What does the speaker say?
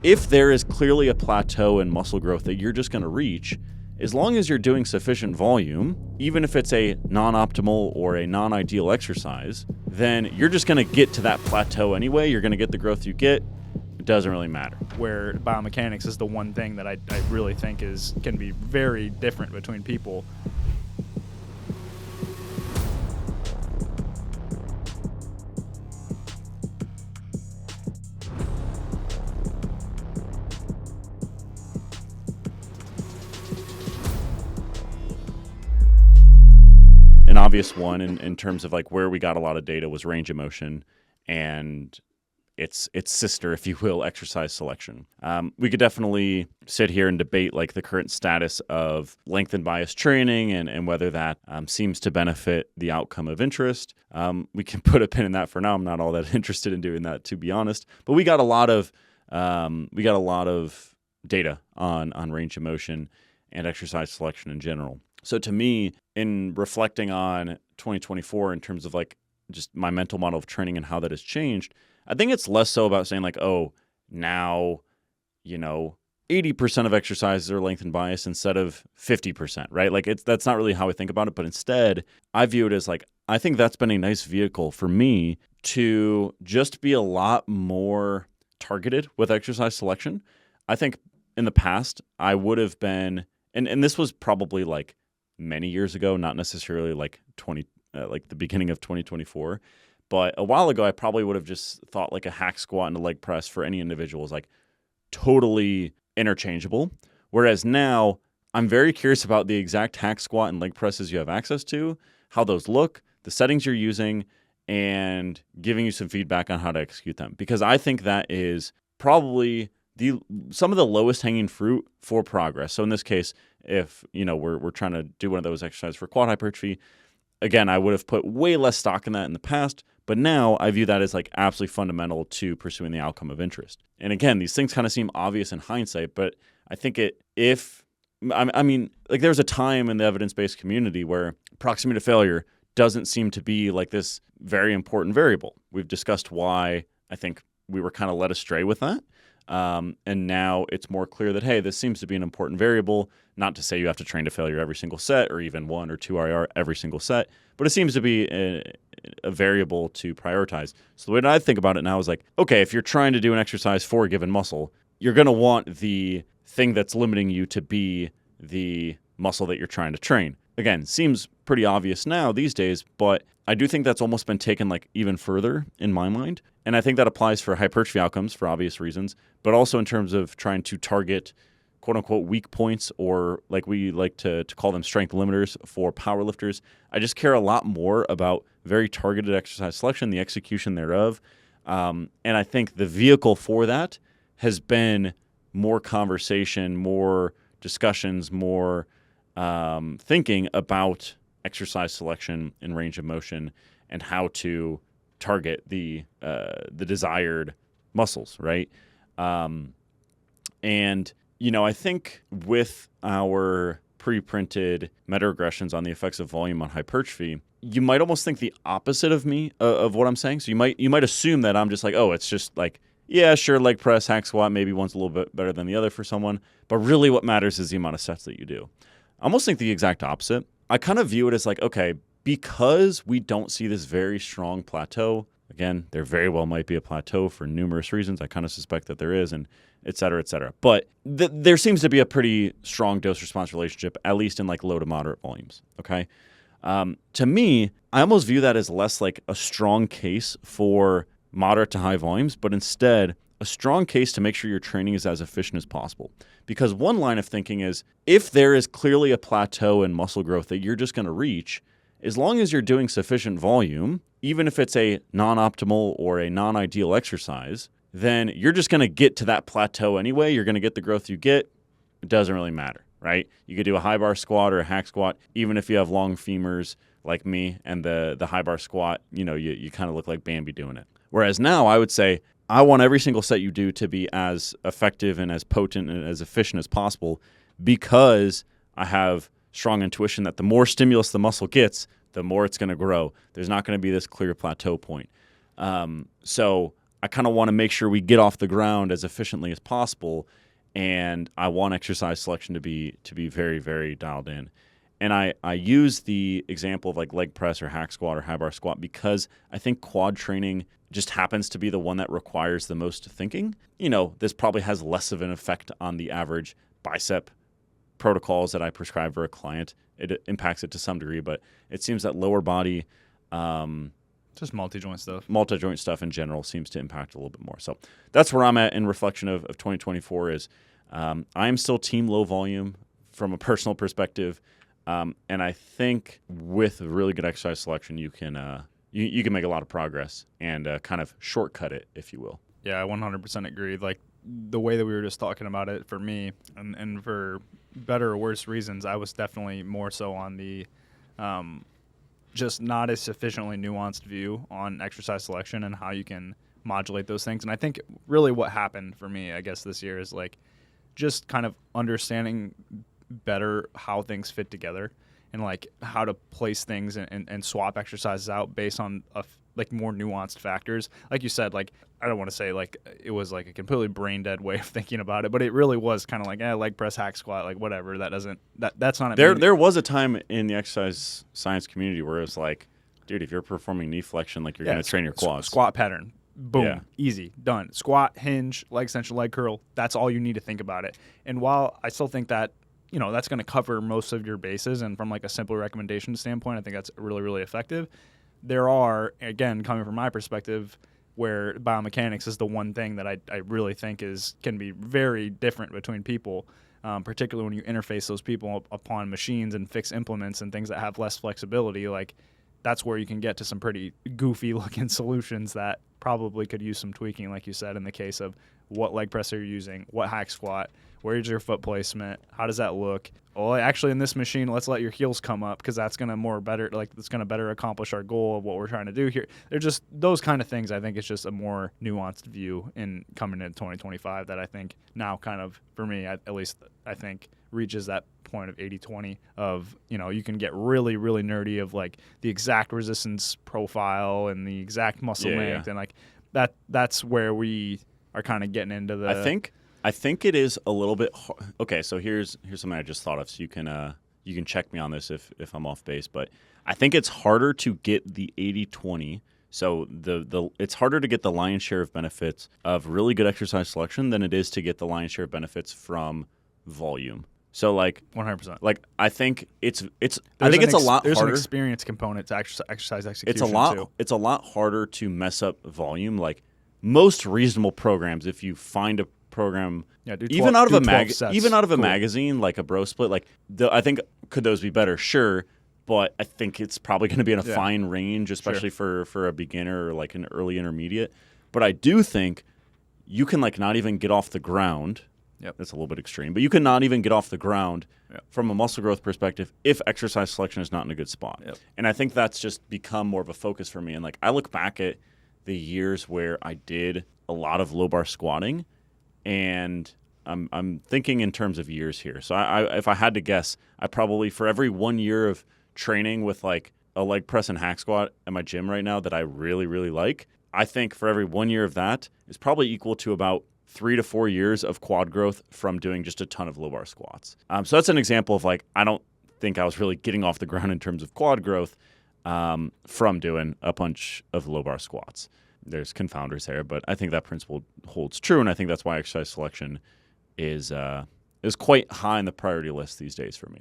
if there is clearly a plateau in muscle growth that you're just going to reach, as long as you're doing sufficient volume, even if it's a non-optimal or a non-ideal exercise, then you're just going to get to that plateau anyway. You're going to get the growth you get. It doesn't really matter. Where biomechanics is the one thing that I really think can be very different between people. An obvious one in terms of like where we got a lot of data was range of motion and its sister, if you will, exercise selection. We could definitely sit here and debate like the current status of length and bias training and whether that seems to benefit the outcome of interest. We can put a pin in that for now. I'm not all that interested in doing that, to be honest. But we got a lot of data on range of motion and exercise selection in general. So to me, in reflecting on 2024 in terms of like just my mental model of training and how that has changed, I think it's less so about saying like, oh, now, 80% of exercises are length and bias instead of 50%, right? Like that's not really how I think about it. But instead, I view it as like, I think that's been a nice vehicle for me to just be a lot more targeted with exercise selection. I think in the past, I would have been, and this was probably like many years ago, not necessarily like the beginning of 2024. But a while ago, I probably would have just thought like a hack squat and a leg press for any individual is like totally interchangeable. Whereas now, I'm very curious about the exact hack squat and leg presses you have access to, how those look, the settings you're using, and giving you some feedback on how to execute them. Because I think that is probably some of the lowest hanging fruit for progress. So in this case, if we're trying to do one of those exercises for quad hypertrophy, again, I would have put way less stock in that in the past, but now I view that as like absolutely fundamental to pursuing the outcome of interest. And again, these things kind of seem obvious in hindsight, but I think there's a time in the evidence-based community where proximity to failure doesn't seem to be like this very important variable. We've discussed why I think we were kind of led astray with that. And now it's more clear that, hey, this seems to be an important variable. Not to say you have to train to failure every single set or even 1 or 2 IR every single set, but it seems to be a variable to prioritize. So the way that I think about it now is like, okay, if you're trying to do an exercise for a given muscle, you're going to want the thing that's limiting you to be the muscle that you're trying to train. Again, seems pretty obvious now these days, but I do think that's almost been taken like even further in my mind. And I think that applies for hypertrophy outcomes for obvious reasons, but also in terms of trying to target quote unquote weak points, or like we like to call them strength limiters for powerlifters. I just care a lot more about very targeted exercise selection, the execution thereof. And I think the vehicle for that has been more conversation, more discussions, more thinking about exercise selection and range of motion and how to target the desired muscles, right? And I think with our pre-printed meta-regressions on the effects of volume on hypertrophy, you might almost think the opposite of me of what I'm saying. So you might assume that I'm just like, oh, it's just like, yeah, sure, leg press, hack squat, maybe one's a little bit better than the other for someone, but really what matters is the amount of sets that you do. I almost think the exact opposite. I kind of view it as like, okay, because we don't see this very strong plateau, again, there very well might be a plateau for numerous reasons. I kind of suspect that there is, and et cetera, et cetera. But there seems to be a pretty strong dose-response relationship, at least in like low to moderate volumes, okay? To me, I almost view that as less like a strong case for moderate to high volumes, but instead a strong case to make sure your training is as efficient as possible. Because one line of thinking is, if there is clearly a plateau in muscle growth that you're just going to reach, as long as you're doing sufficient volume, even if it's a non-optimal or a non-ideal exercise, then you're just going to get to that plateau anyway. You're going to get the growth you get. It doesn't really matter, right? You could do a high bar squat or a hack squat, even if you have long femurs like me, and the high bar squat, you kind of look like Bambi doing it. Whereas now I would say, I want every single set you do to be as effective and as potent and as efficient as possible, because I have strong intuition that the more stimulus the muscle gets, the more it's going to grow. There's not going to be this clear plateau point. So I kind of want to make sure we get off the ground as efficiently as possible, and I want exercise selection to be very, very dialed in. And I use the example of like leg press or hack squat or high bar squat because I think quad training just happens to be the one that requires the most thinking. This probably has less of an effect on the average bicep protocols that I prescribe for a client. It impacts it to some degree, but it seems that lower body, just multi-joint stuff. Multi-joint stuff in general seems to impact a little bit more. So that's where I'm at in reflection of 2024 is I am still team low volume from a personal perspective. And I think with really good exercise selection, you can you can make a lot of progress and kind of shortcut it, if you will. Yeah, I 100% agree. Like the way that we were just talking about it for me, and for better or worse reasons, I was definitely more so on the just not as sufficiently nuanced view on exercise selection and how you can modulate those things. And I think really what happened for me, I guess, this year is like just kind of understanding better how things fit together and like how to place things and swap exercises out based on like more nuanced factors. Like you said, like I don't want to say like it was like a completely brain dead way of thinking about it, but it really was kind of like leg press, hack squat, like whatever. That's not there was a time in the exercise science community where it was like, dude, if you're performing knee flexion, like you're going to train your quads. Squat pattern. Boom, easy, done. Squat, hinge, leg extension, leg curl. That's all you need to think about it. And while I still think that, that's going to cover most of your bases, and from like a simple recommendation standpoint, I think that's really, really effective. There are, again, coming from my perspective, where biomechanics is the one thing that I really think can be very different between people, particularly when you interface those people upon machines and fixed implements and things that have less flexibility. Like that's where you can get to some pretty goofy looking solutions that probably could use some tweaking, like you said, in the case of what leg press are you using, what hack squat, where's your foot placement, how does that look? Well, actually, in this machine, let's let your heels come up because that's going to better accomplish our goal of what we're trying to do here. They're just those kind of things. I think it's just a more nuanced view in coming into 2025 that I think now kind of, for me, at least, I think reaches that point of 80-20 of, you can get really, really nerdy of like the exact resistance profile and the exact muscle length. And like that's where we are kind of getting into the... I think it is a little bit okay. So here's something I just thought of. So you can check me on this if I'm off base. But I think it's harder to get the 80-20. So it's harder to get the lion's share of benefits of really good exercise selection than it is to get the lion's share of benefits from volume. So like 100%. Like I think it's a lot there's harder. An experience component to exercise execution. It's a lot harder to mess up volume. Like most reasonable programs, if you find a program, even out of a magazine like a Bro Split, like I think could those be better? Sure, but I think it's probably going to be in a fine range, especially for a beginner or like an early intermediate. But I do think you can like not even get off the ground. Yep. That's a little bit extreme, but you can not even get off the ground from a muscle growth perspective if exercise selection is not in a good spot. Yep. And I think that's just become more of a focus for me. And like I look back at the years where I did a lot of low bar squatting, and I'm thinking in terms of years here. So if I had to guess, I probably, for every 1 year of training with like a leg press and hack squat at my gym right now that I really, really like, I think for every 1 year of that is probably equal to about 3 to 4 years of quad growth from doing just a ton of low bar squats. So that's an example of like, I don't think I was really getting off the ground in terms of quad growth from doing a bunch of low bar squats. There's confounders there, but I think that principle holds true, and I think that's why exercise selection is quite high on the priority list these days for me.